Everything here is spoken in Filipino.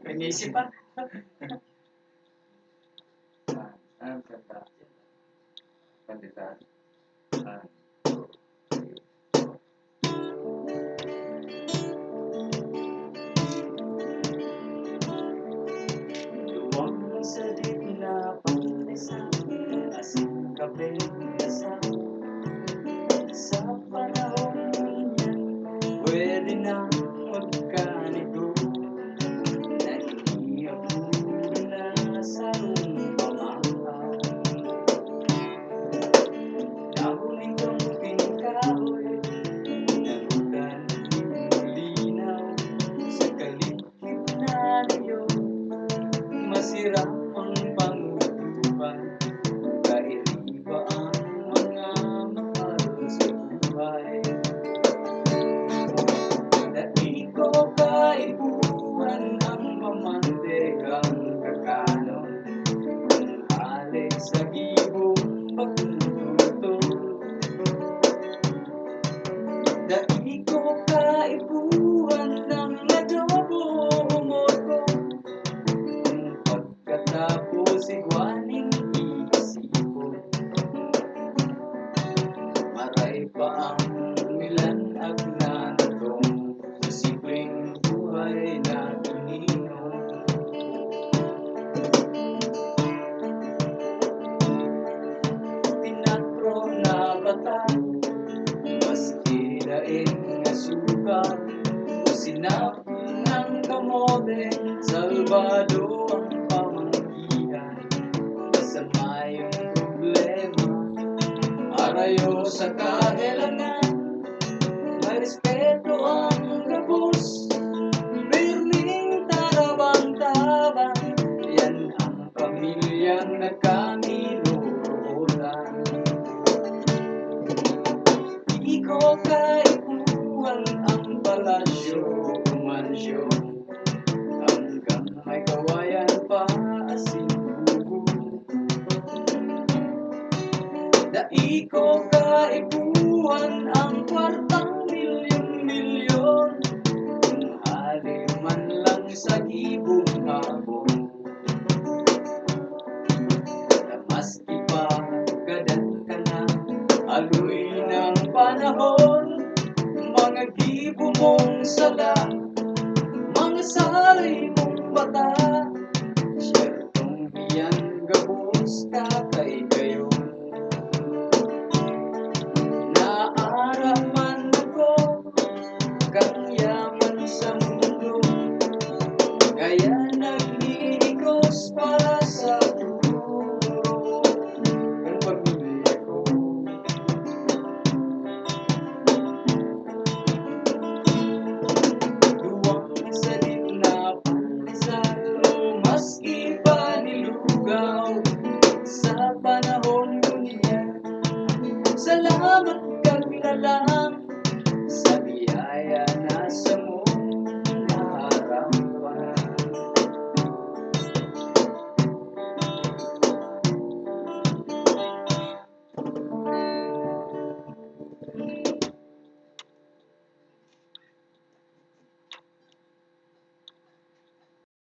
Inisip pa. Ang kanta. Kandidat. Duwang sa dila pang-isa, asing kabeng kasama. Sa panahon niyan, pwede na magkanito. Na hindi ako na sa pamamaw. Dahon itong pinakahoy, nalutan linaw. Sa kalikip na niyo, masirap ang pangutuban. Kairiba ang mga mahal sa buhay. Daig ko kaibuhan ang pamandegang kakanon. Ang halik sa gibong pagtutulog. Daig ko kaibuhan ng adobo umorko. Kung pagkatapos igwaning iisipon, maray pa ang milanag na natong sa simpleng buhay na ininom. Tinatro na bata, maski daing nga suka, sinap ng kamote, salbado ang pamanggihan. Masama yung problema, arayo sa kailangan. May respeto ang gabos, birning tarabang-tabang. Yan ang pamilyang nagkaminurutan. Di ko kaibuhan ang palasyo o mansyon, hanggang may kawayan pa asing bubo. Daig ko kaibuhan ang kwartang milyon-milyon, kung hali man lang sa gibong hapon. Na maski pa gadan ka na, aluy ng panahon. Mga gibo mong sala, mga sari mong bata, syertong iyan gabos ka kay kayo. Naaraman ako kang yaman sa mundo, kaya nag-iikos para sa futuro ng pamilya ko. Duwang sa gitna pandesal o maski pa nilugaw. Sa panahon ko niya, salamat